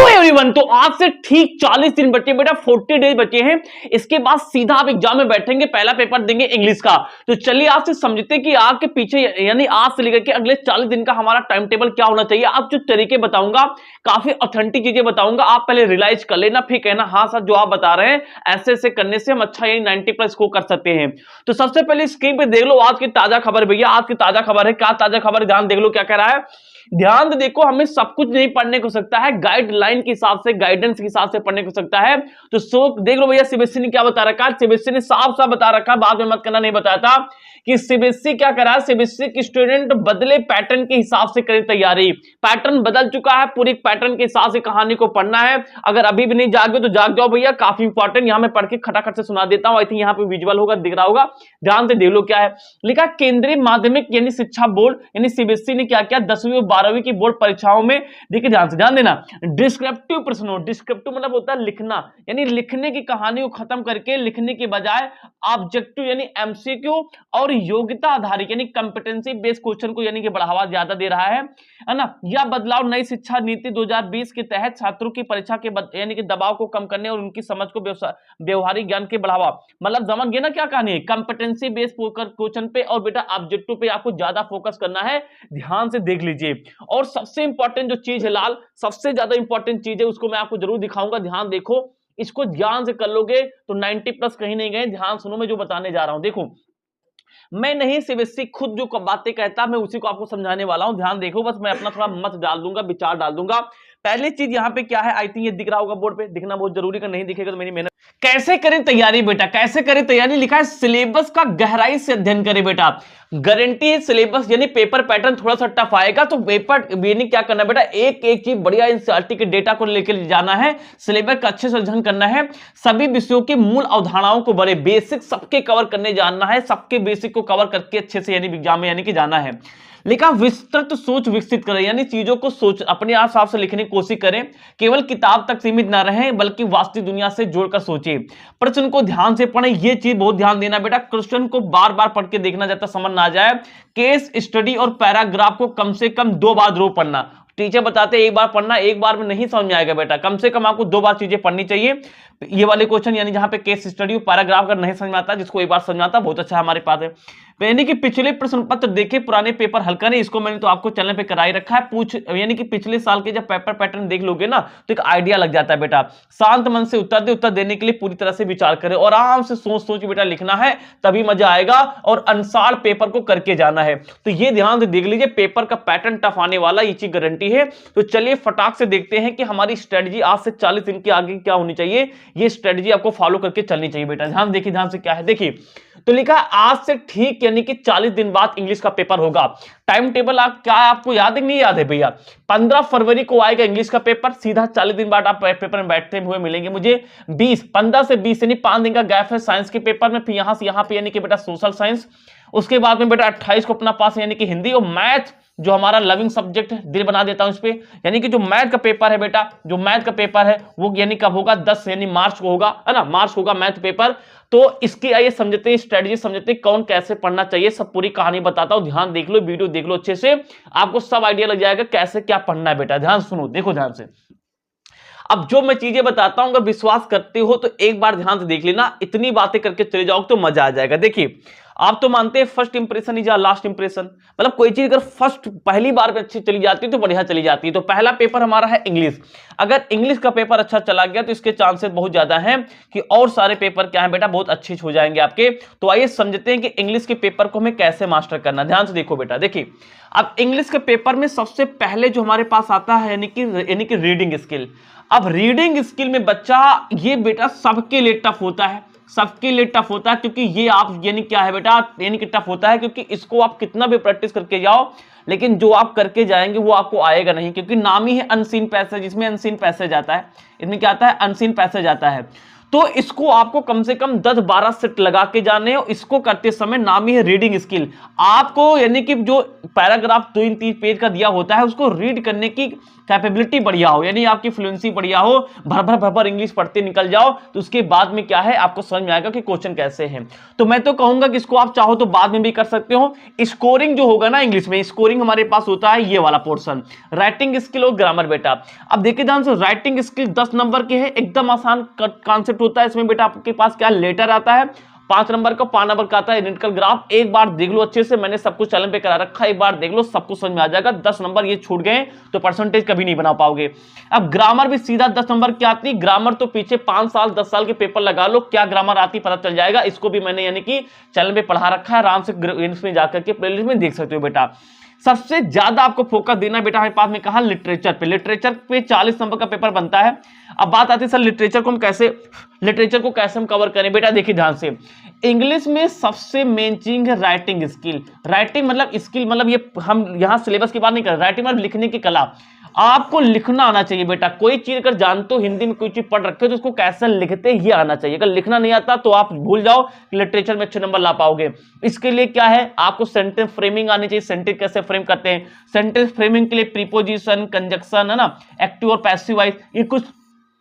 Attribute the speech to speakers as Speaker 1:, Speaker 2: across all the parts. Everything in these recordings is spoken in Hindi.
Speaker 1: Hello everyone. तो आज से ठीक 40 दिन बचे बेटा, 40 डेज बचे हैं। इसके बाद सीधा आप एग्जाम में बैठेंगे, पहला पेपर देंगे इंग्लिश का। तो चलिए आज से समझते हैं कि आग के पीछे यानी आज से लेकर के अगले 40 दिन का हमारा टाइम टेबल क्या होना चाहिए। आप जो तरीके बताऊंगा काफी ऑथेंटिक चीजें बताऊंगा, आप पहले रियलाइज कर लेना, फिर कहना हाँ सर जो आप बता रहे हैं ऐसे ऐसे करने से हम अच्छा यानी 90+ स्कोर कर सकते हैं। तो सबसे पहले स्क्रीन पे देख लो आज की ताजा खबर। भैया आज की ताजा खबर है, क्या ताजा खबर, ध्यान देख लो क्या कह रहा है। ध्यान से देखो, हमें सब कुछ नहीं पढ़ने को सकता है, गाइडलाइन के हिसाब से, गाइडेंस के हिसाब से पढ़ने को सकता है। तो सो देख लो भैया, सीबीएसई ने क्या बता रखा है। सीबीएसई ने साफ साफ बता रखा है, बाद में मत करना नहीं बताया था कि सीबीएसई क्या करा है। सीबीएसई की स्टूडेंट बदले पैटर्न के हिसाब से करें तैयारी। पैटर्न बदल चुका है, पूरी पैटर्न के हिसाब से कहानी को पढ़ना है। अगर अभी भी नहीं जागे तो जाग जाओ भैया, काफी इंपॉर्टेंट। यहां मैं पढ़ के खटाखट से सुना देता हूं, आई थिंक यहां पे विजुअल होगा, दिख रहा होगा, ध्यान से देख लो क्या है लिखा। केंद्रीय माध्यमिक यानी शिक्षा बोर्ड यानी सीबीएसई ने क्या किया, 10वीं और 12वीं की बोर्ड परीक्षाओं में, देखिए ध्यान से ध्यान देना, डिस्क्रिप्टिव प्रश्नों, डिस्क्रिप्टिव मतलब होता है लिखना, यानी लिखने की कहानी को खत्म करके लिखने के बजाय ऑब्जेक्टिव यानी एमसीक्यू और योग्यता आधारित यानी कंपिटेंसी बेस्ड क्वेश्चन को यानी कि बढ़ावा ज्यादा दे रहा है ना। यह बदलाव नई शिक्षा नीति 2020 के तहत छात्रों की परीक्षा के यानी कि दबाव को कम करने और उनकी समझ को व्यवहारिक ज्ञान के बढ़ावा, मतलब समझ गए ना क्या कहानी है, कंपिटेंसी बेस्ड क्वेश्चन पे और बेटा ऑब्जेक्टिव पे आपको ज्यादा फोकस करना है। ध्यान से देख लीजिए। और सबसे इंपॉर्टेंट जो चीज है लाल, सबसे ज्यादा इंपॉर्टेंट चीज है, उसको मैं आपको जरूर दिखाऊंगा, ध्यान देखो। इसको ध्यान से कर लोगे तो 90+ कहीं नहीं गए। ध्यान सुनो, मैं जो बताने जा रहा हूं, देखो मैं नहीं, सीबीएसई खुद जो बातें कहता है मैं उसी को आपको समझाने वाला हूं। ध्यान देखो, बस मैं अपना थोड़ा मत डाल दूंगा, विचार डाल दूंगा। पहली चीज यहां पे क्या है, आई थिंक ये दिख रहा होगा बोर्ड पे, दिखना बहुत जरूरी है, नहीं दिखेगा तो मेरी मेहनत। कैसे करें तैयारी बेटा, कैसे करें तैयारी, लिखा है सिलेबस का गहराई से अध्ययन करें बेटा। गारंटी है सिलेबस यानी पेपर पैटर्न थोड़ा सा टफ आएगा, तो पेपर यानी क्या करना बेटा, एक एक चीज बढ़िया एनसीईआरटी के डेटा को लेकर जाना है, सिलेबस का अच्छे से अध्ययन करना है, सभी विषयों की मूल अवधारणाओं को बड़े बेसिक सबके कवर करने जानना है, सबके बेसिक को कवर करके अच्छे से यानी एग्जाम में यानी कि जाना है। लिखा विस्तृत सोच विकसित करें, यानी चीजों को सोच अपने आप हिसाब से लिखने की कोशिश करें, केवल किताब तक सीमित ना रहें बल्कि वास्तविक दुनिया से जोड़कर सोचें, प्रश्न को ध्यान से पढ़ें, ये चीज बहुत ध्यान देना बेटा, क्वेश्चन को बार बार पढ़ के देखना, जाता समझ ना आ जाए। केस स्टडी और पैराग्राफ को कम से कम 2 बार जरूर पढ़ना। टीचर बताते हैं एक बार पढ़ना, एक बार में नहीं समझ में आएगा बेटा, कम से कम आपको 2 बार चीजें पढ़नी चाहिए। ये वाले क्वेश्चन यानी जहां पे केस स्टडी और पैराग्राफ अगर नहीं समझ में आता, जिसको एक बार समझ में आता बहुत अच्छा हमारे पास है। यानी कि पिछले प्रश्न पत्र देखे, पुराने पेपर हल्का नहीं, इसको मैंने तो आपको चैनल पे कराई रखा है। पूछ यानी कि पिछले साल के जब पेपर पैटर्न देख लोगे ना तो एक आइडिया लग जाता है बेटा। शांत मन से उत्तर दे, उत्तर देने के लिए पूरी तरह से विचार करें और आराम से सोच सोच बेटा लिखना है, तभी मजा आएगा और अनुसार पेपर को करके जाना है। तो ये ध्यान से देख लीजिए, पेपर का पैटर्न टफ आने वाला, ये चीज गारंटी है। तो चलिए फटाक से देखते हैं कि हमारी स्ट्रेटजी आज से 40 दिन के आगे क्या होनी चाहिए। ये स्ट्रेटजी आपको फॉलो करके चलनी चाहिए बेटा। ध्यान देखिए, ध्यान से क्या है देखिए, तो लिखा है आज से ठीक यानी कि 40 दिन बाद इंग्लिश का पेपर होगा। टाइम टेबल आप क्या आपको याद है, नहीं याद है भैया, 15 फरवरी को आएगा इंग्लिश का पेपर, सीधा 40 दिन बाद आप पेपर में बैठते हुए मिलेंगे मुझे। 15 से 20 यानी 5 दिन का गैप है साइंस के पेपर में, फिर यहां से यहां पे यानी कि बेटा सोशल साइंस, उसके बाद में बेटा 28 को अपना पास यानी कि हिंदी और मैथ जो हमारा लविंग सब्जेक्ट है, दिल बना देता हूं इस पे, यानी कि जो मैथ का पेपर है बेटा, जो मैथ का पेपर है वो यानी कब होगा, 10 यानी मार्च को होगा, है ना, मार्च होगा मैथ पेपर। तो इसकी आइए समझते हैं, स्ट्रेटजी समझते हैं, कौन कैसे पढ़ना चाहिए, सब पूरी कहानी बताता हूं। ध्यान देख लो, वीडियो देख लो अच्छे से, आपको सब आइडिया लग जाएगा कैसे क्या पढ़ना है बेटा। ध्यान सुनो, देखो ध्यान से। अब जो मैं चीजें बताता हूं अगर विश्वास करते हो तो एक बार ध्यान से देख लेना, इतनी बातें करके चले जाओ तो मजा आ जाएगा। देखिए आप तो मानते हैं first impression is last impression, मतलब कोई चीज अगर फर्स्ट पहली बार में अच्छी चली जाती है तो बढ़िया चली जाती है। तो पहला पेपर हमारा है इंग्लिश, अगर इंग्लिश का पेपर अच्छा चला गया तो इसके चांसेस बहुत ज्यादा हैं कि और सारे पेपर क्या है बेटा बहुत अच्छे हो जाएंगे आपके। तो आइए समझते हैं कि इंग्लिश के पेपर को हमें कैसे मास्टर करना। ध्यान से देखो बेटा, देखिए अब इंग्लिश के पेपर में सबसे पहले जो हमारे पास आता है यानी कि रीडिंग स्किल। अब रीडिंग स्किल में बच्चा ये बेटा सबके लिए टफ होता है, सबके लिए टफ होता है, क्योंकि ये आप यानी क्या है बेटा, यानी कि टफ होता है क्योंकि इसको आप कितना भी प्रैक्टिस करके जाओ लेकिन जो आप करके जाएंगे वो आपको आएगा नहीं, क्योंकि नाम ही है अनसीन पैसेज, जिसमें अनसीन पैसेज आता है, इसमें क्या आता है, अनसीन पैसेज आता है। तो इसको आपको कम से कम 10-12 सेट लगा के जाने हैं। इसको करते समय नाम ही है रीडिंग स्किल। आपको यानी कि जो पैराग्राफ 2-3 पेज का दिया होता है उसको रीड करने की कैपेबिलिटी बढ़िया हो, यानी आपकी फ्लुएंसी बढ़िया हो, भर भर इंग्लिश पढ़ते निकल जाओ, तो उसके बाद में क्या है आपको समझ में आएगा कि क्वेश्चन कैसे हैं। तो मैं तो कहूंगा कि इसको आप चाहो तो बाद में भी कर सकते हो। स्कोरिंग जो होगा ना इंग्लिश में, स्कोरिंग हमारे पास होता है ये वाला पोर्शन, राइटिंग स्किल और ग्रामर बेटा। अब देखिए ध्यान से, राइटिंग स्किल 10 नंबर के है, एकदम आसान कॉन्सेप्ट होता है इसमें बेटा। आपके पास क्या लेटर आता है 5 नंबर का, 5 नंबर का आता है एनालिटिकल ग्राफ। एक बार देख लो अच्छे से, मैंने सब कुछ चैनल पे करा रखा है, एक बार देख लो सब कुछ समझ में आ जाएगा। 10 नंबर ये छूट गए तो परसेंटेज कभी नहीं बना पाओगे। अब ग्रामर भी सीधा 10 नंबर की आती है। ग्रामर तो पीछे 5 साल 10 साल के पेपर लगा लो, क्या ग्रामर आती पता चल जाएगा। इसको भी मैंने यानी कि चैनल पे पढ़ा रखा है, आराम से इसमें जाकर के प्लेलिस्ट में देख सकते हो बेटा। सबसे ज्यादा आपको फोकस देना बेटा हमारे पास में कहा लिटरेचर पे। लिटरेचर पे 40 नंबर का पेपर बनता है। अब बात आती है सर लिटरेचर को कैसे हम कवर करें बेटा। देखिए ध्यान से, इंग्लिश में सबसे मेन चीज है राइटिंग स्किल। राइटिंग मतलब स्किल, मतलब ये हम यहां सिलेबस की बात नहीं कर रहे, राइटिंग मतलब लिखने की कला। आपको लिखना आना चाहिए बेटा। कोई चीज अगर जानते हो, हिंदी में कोई चीज पढ़ रखे हो तो उसको कैसे लिखते ये आना चाहिए। अगर लिखना नहीं आता तो आप भूल जाओ कि लिटरेचर में अच्छे नंबर ला पाओगे। इसके लिए क्या है, आपको सेंटेंस फ्रेमिंग आनी चाहिए। सेंटेंस कैसे फ्रेम करते हैं, सेंटेंस फ्रेमिंग के लिए प्रीपोजिशन, कंजक्शन, है ना, एक्टिव और पैसिव वाइज, ये कुछ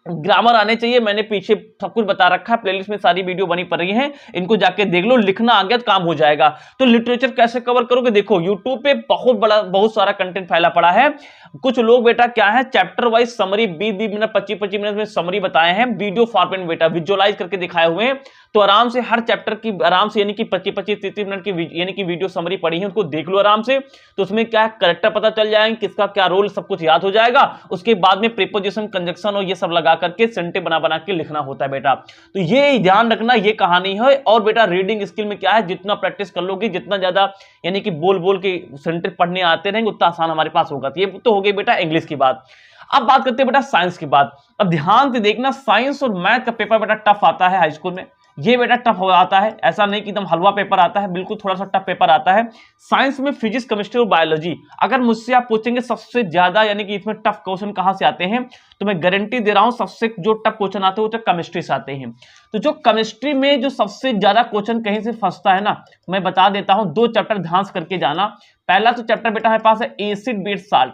Speaker 1: ग्रामर आने चाहिए। मैंने पीछे सब कुछ बता रखा है, प्लेलिस्ट में सारी वीडियो बनी पड़ रही है, इनको जाके देख लो। लिखना आ गया तो काम हो जाएगा। तो लिटरेचर कैसे कवर करोगे, देखो यूट्यूब पे बहुत सारा कंटेंट फैला पड़ा है। कुछ लोग बेटा क्या है chapter wise summary 20-20 minute 25-25 minute में समरी बताए हैं, वीडियो फॉर्मेट बेटा विजुअलाइज करके दिखाए हुए हैं। तो आराम से हर चैप्टर की आराम से यानी कि 25-25-30 मिनट की यानी कि वीडियो समरी पड़ी है, उनको देख लो आराम से। तो उसमें क्या है करेक्टर पता चल जाएंगे, किसका क्या रोल, सब कुछ याद हो जाएगा। उसके बाद में प्रीपोजिशन, कंजक्शन और ये सब लगा करके सेंटेंस बना के लिखना होता है बेटा। तो ये ध्यान रखना, ये कहानी है। और बेटा रीडिंग स्किल में क्या है, जितना प्रैक्टिस कर लोगे, जितना ज्यादा यानी कि बोल के सेंटेंस पढ़ने आते रहेंगे, उतना आसान हमारे पास होगा। तो ये तो हो गई बेटा इंग्लिश की बात। अब बात करते हैं बेटा साइंस की बात। अब ध्यान से देखना, साइंस और मैथ का पेपर बेटा टफ आता है हाई स्कूल में। ये बेटा टफ हो आता है, ऐसा नहीं कि एकदम हलवा पेपर आता है, बिल्कुल थोड़ा सा टफ पेपर आता है। साइंस में फिजिक्स, केमिस्ट्री और बायोलॉजी, अगर मुझसे आप पूछेंगे सबसे ज्यादा यानी कि इसमें टफ क्वेश्चन कहां से आते हैं, तो मैं गारंटी दे रहा हूं सबसे जो टफ क्वेश्चन आते हैं वो तो केमिस्ट्री से आते हैं। तो जो केमिस्ट्री में जो सबसे ज्यादा क्वेश्चन कहीं से फंसता है ना, मैं बता देता हूं, 2 चैप्टर ध्यान से करके जाना। पहला तो चैप्टर बेटा हमारे पास है acid base salt.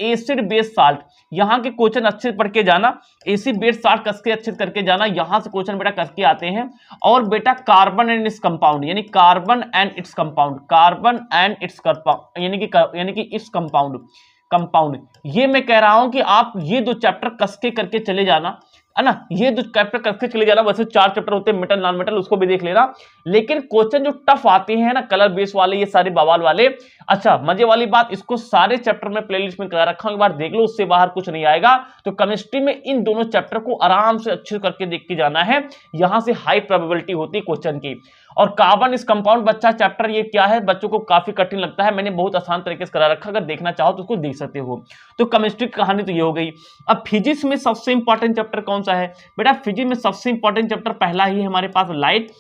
Speaker 1: Acid base salt, यहां के क्वेश्चन अच्छे पढ़ के जाना। एसिड बेस साल्ट कस के अच्छे करके जाना, यहां से क्वेश्चन बेटा कस के आते हैं। और बेटा कार्बन एंड इट्स कंपाउंड, यानी carbon and its compound, carbon and its compound यानी कि इट्स कंपाउंड, ये मैं कह रहा हूं कि आप ये 2 चैप्टर कस के करके चले जाना, है ना। ये 2 चैप्टर करके चले जाना। वैसे 4 चैप्टर होते हैं, मेटल नॉन मेटल, उसको भी देख लेना। लेकिन क्वेश्चन जो टफ आते हैं ना, कलर बेस वाले, ये सारे बवाल वाले, अच्छा मजे वाली बात, इसको सारे चैप्टर में प्लेलिस्ट में करा रखा हूं, एक बार देख लो, उससे बाहर कुछ नहीं आएगा। तो केमिस्ट्री में इन दोनों चैप्टर को आराम से अच्छे करके देख के जाना है, यहां से हाई प्रोबेबिलिटी होती है क्वेश्चन की। और कार्बन इस कंपाउंड बच्चा चैप्टर ये क्या है, बच्चों को काफी कठिन लगता है, मैंने बहुत आसान तरीके से करा रखा, अगर देखना चाहो तो उसको देख सकते हो। तो केमिस्ट्री की कहानी तो ये हो गई। अब फिजिक्स में सबसे इंपॉर्टेंट चैप्टर कौन सा है बेटा, फिजिक्स में सबसे इंपॉर्टेंट चैप्टर पहला ही है हमारे पास लाइट,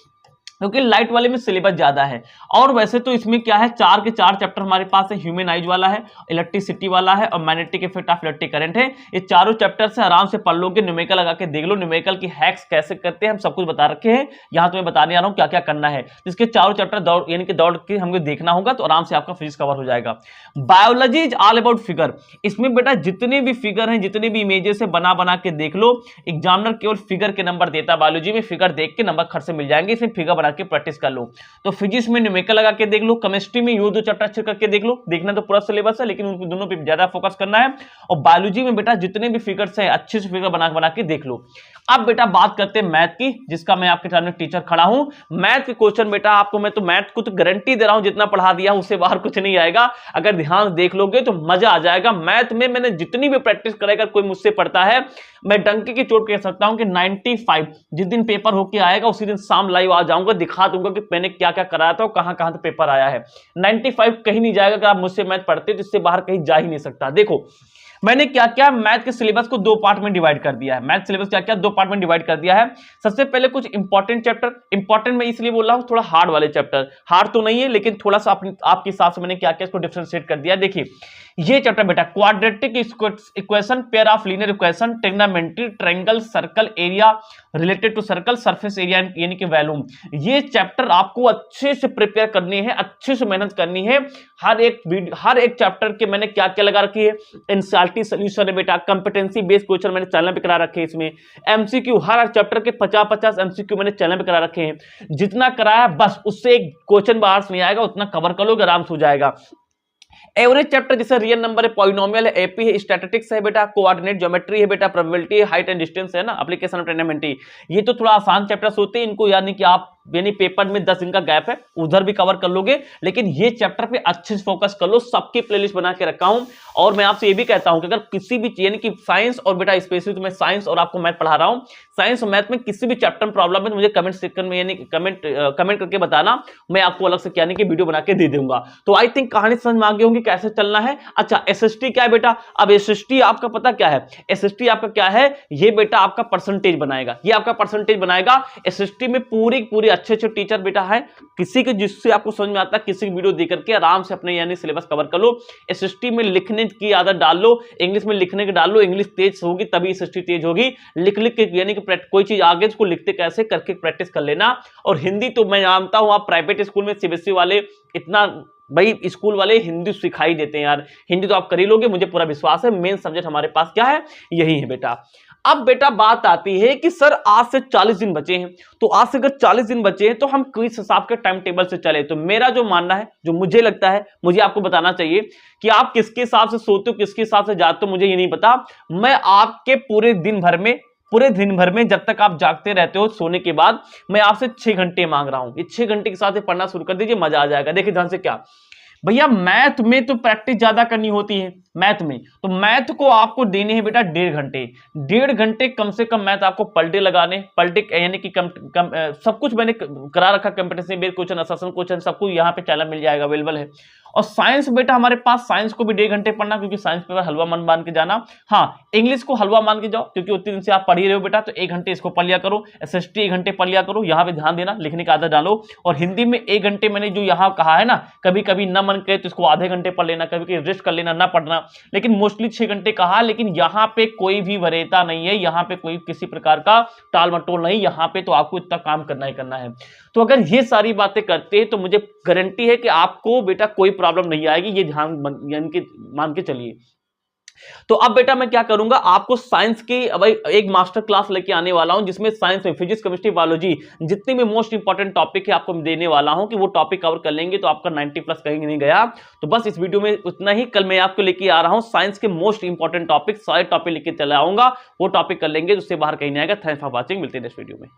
Speaker 1: क्योंकि लाइट वाले में सिलेबस ज्यादा है। और वैसे तो इसमें क्या है 4 के 4 चैप्टर हमारे पास है, ह्यूमन आइज वाला है, इलेक्ट्रिसिटी वाला है और magnetic effect of electric current है। ये चारों चैप्टर से आराम से पढ़ लोगे, न्यूमेरिकल लगा के देख लो, न्यूमेरिकल की हैक्स कैसे करते हैं हम सब कुछ बता रखे हैं। यहां तुम्हें बताने आ रहा हूं क्या क्या करना है। इसके चारों चैप्टर दौड़ यानी कि दौड़ के हमको देखना होगा, तो आराम से आपका फिजिक्स कवर हो जाएगा। Biology is all about figure, इसमें बेटा जितने भी फिगर हैं, जितने भी इमेजेस है, बना के देख लो। एग्जामिनर केवल फिगर के नंबर देता है, बायोलॉजी में फिगर देख के नंबर खर्च से मिल जाएंगे, इसमें फिगर बना के प्रैक्टिस कर लो। तो फिजिक्स में न्यूमेरिकल लगा के देख लो, केमिस्ट्री में ये 2 चैप्टर अच्छे करके देख लो। देखना तो पूरा सिलेबस है, लेकिन उन दोनों पे ज्यादा फोकस करना है। और बायोलॉजी में बेटा जितने भी फिगर्स हैं अच्छे से फिगर बना के देख लो। अब बेटा बात करते हैं मैथ की, जिसका मैं आपके सामने टीचर खड़ा हूं। मैथ के क्वेश्चन बेटा आपको मैं तो मैथ को तो गारंटी दे रहा हूं, जितना पढ़ा दिया उससे बाहर कुछ नहीं आएगा। अगर ध्यान देख लोगे तो मजा आ जाएगा। मैथ में मैंने जितनी भी प्रैक्टिस कराई, अगर कोई मुझसे पढ़ता है, मैं डंके की चोट कह सकता हूं कि 95 जिस दिन पेपर होके आएगा उसी दिन शाम लाइव आ जाऊंगा, दिखा दूंगा कि मैंने क्या क्या कराया था और कहां कहां से पेपर आया है। 95 कहीं नहीं जाएगा। अगर आप मुझसे मैथ पढ़ते तो इससे बाहर कहीं जा ही नहीं सकता। देखो मैंने क्या क्या मैथ के सिलेबस को दो पार्ट में डिवाइड कर दिया है। मैथ सिलेबस क्या क्या दो पार्ट में डिवाइड कर दिया है। सबसे पहले कुछ इंपॉर्टेंट चैप्टर, इंपॉर्टेंट मैं इसलिए बोल रहा हूं थोड़ा हार्ड वाले चैप्टर, हार्ड तो नहीं है लेकिन थोड़ा सा आपके हिसाब से मैंने क्या क्या इसको डिफरेंशिएट कर दिया। देखिए ये चैप्टर बेटा quadratic equation, pair of linear equation, trigonometry, triangle, circle, area related to circle, surface area यानी कि वॉल्यूम, ये चैप्टर आपको अच्छे से प्रिपेयर करनी है, अच्छे से मेहनत करनी है। हर एक चैप्टर के मैंने क्या क्या लगा रखी है, एनसीईआरटी सॉल्यूशन है बेटा, कंपिटेंसी बेस्ड क्वेश्चन मैंने चैनल पे करा रखे हैं, इसमें एमसीक्यू हर चैप्टर के 50-50 एमसीक्यू मैंने चैनल पे करा रखे हैं। जितना कराया बस उससे एक क्वेश्चन बाहर से नहीं आएगा, उतना कवर कर लोगे आराम से हो जाएगा। एवरेज चैप्टर जैसे रियल नंबर है, पॉलिनोमियल है, एपी है, स्टैटिस्टिक्स है बेटा, कोऑर्डिनेट ज्योमेट्री है बेटा, प्रोबेबिलिटी है, हाइट एंड डिस्टेंस है ना, एप्लीकेशन ऑफ ट्रिग्नोमेट्री, ये तो थोड़ा आसान चैप्टर्स होते हैं, इनको यानी कि आप पेपर में 10 दिन का गैप है उधर भी कवर कर लोगे, लेकिन ये चैप्टर पे अच्छे से फोकस कर लो। सबकी प्लेलिस्ट बना के रखा हूं और मैं आपसे ये भी कहता हूं कि अगर किसी भी यानी कि साइंस और बेटा स्पेसिफिक मैं साइंस और आपको मैथ पढ़ा रहा हूं, साइंस और मैथ में किसी भी चैप्टर में प्रॉब्लम है तो मुझे कमेंट सेक्शन में यानी कमेंट करके बताना, मैं आपको अलग से यानी कि वीडियो बना के दे दूंगा। तो आई थिंक कहानी समझ में आ गई होंगी कैसे चलना है। अच्छा एसएसटी क्या है बेटा, अब एसएसटी आपका पता क्या है, एसएसटी आपका क्या है, ये बेटा आपका परसेंटेज बनाएगा, ये आपका परसेंटेज बनाएगा। एसएसटी में पूरी अच्छे टीचर बेटा है, किसी के जिससे आपको समझ में आता है किसी की वीडियो देख करके आराम से अपने यानी सिलेबस कवर कर लो। एसएसटी में लिखने की आदत डाल लो, इंग्लिश में लिखने की डाल लो, इंग्लिश तेज होगी तभी एसएसटी तेज होगी। लिख के यानी कि कोई चीज आगे उसको लिखते कैसे करके प्रैक्टिस कर लेना। और हिंदी तो मैं जानता हूं आप प्राइवेट स्कूल में सीबीएसई वाले इतना भाई स्कूल वाले हिंदी सिखाई देते हैं यार, हिंदी तो आप कर ही लोगे, मुझे पूरा विश्वास है। मेन सब्जेक्ट हमारे पास क्या है, यही है बेटा। अब बेटा बात आती है कि सर आज से 40 दिन बचे हैं, तो आज से अगर 40 दिन बचे हैं तो हम किस हिसाब के टाइम टेबल से चले। तो मेरा जो मानना है, जो मुझे लगता है, मुझे आपको बताना चाहिए कि आप किसके हिसाब से सोते हो, किसके हिसाब से जाते हो, मुझे ये नहीं पता। मैं आपके पूरे दिन भर में जब तक आप जागते रहते हो सोने के बाद, मैं आपसे 6 घंटे मांग रहा हूं। ये 6 घंटे के साथ पढ़ना शुरू कर दीजिए, मजा आ जाएगा। देखिए ध्यान से, क्या भैया मैथ में तो प्रैक्टिस ज्यादा करनी होती है, मैथ में तो मैथ को आपको देने हैं बेटा 1.5 घंटे। 1.5 घंटे कम से कम मैथ आपको पर डे लगाने, पर डे यानी कि सब कुछ मैंने करा रखा, competition based question, assessment question, सब कुछ यहाँ पे चैनल मिल जाएगा, अवेलेबल है। और साइंस बेटा हमारे पास, साइंस को भी 1.5 घंटे पढ़ना, क्योंकि साइंस पेपर हलवा मन मान के जाना। हाँ इंग्लिश को हलवा मान के जाओ, क्योंकि उतने दिन से आप पढ़ ही रहे हो बेटा, तो 1 घंटे इसको पढ़ लिया करो। एसएसटी 1 घंटे पढ़ लिया करो, यहाँ पे ध्यान देना, लिखने की आदत डालो। और हिंदी में 1 घंटे मैंने जो यहाँ कहा है ना, कभी कभी न मन करे तो इसको आधे घंटे पढ़ लेना, कभी कभी रेस्ट कर लेना, ना पढ़ना, लेकिन मोस्टली 6 घंटे कहा। लेकिन यहाँ पे कोई भी वरीयता नहीं है, यहाँ पे कोई किसी प्रकार का टाल मटोल नहीं, यहाँ पे तो आपको इतना काम करना ही करना है। तो अगर ये सारी बातें करते हैं तो मुझे गारंटी है कि आपको बेटा कोई प्रॉब्लम नहीं आएगी, ये ध्यान मान के चलिए। तो अब बेटा मैं क्या करूंगा, आपको साइंस की एक मास्टर क्लास लेके आने वाला हूं, जिसमें साइंस में फिजिक्स, केमिस्ट्री, बायोलॉजी जितने भी मोस्ट इंपॉर्टेंट टॉपिक है आपको देने वाला हूं, कि वो टॉपिक कवर कर लेंगे तो आपका 90+ कहीं नहीं गया। तो बस इस वीडियो में उतना ही। कल मैं आपको लेके आ रहा हूं साइंस के मोस्ट इंपॉर्टेंट टॉपिक, सारे टॉपिक लेके चला आऊंगा, वो टॉपिक कर लेंगे, उससे बाहर कहीं नहीं आएगा। थैंक्स फॉर वॉचिंग, मिलते हैं नेक्स्ट वीडियो में।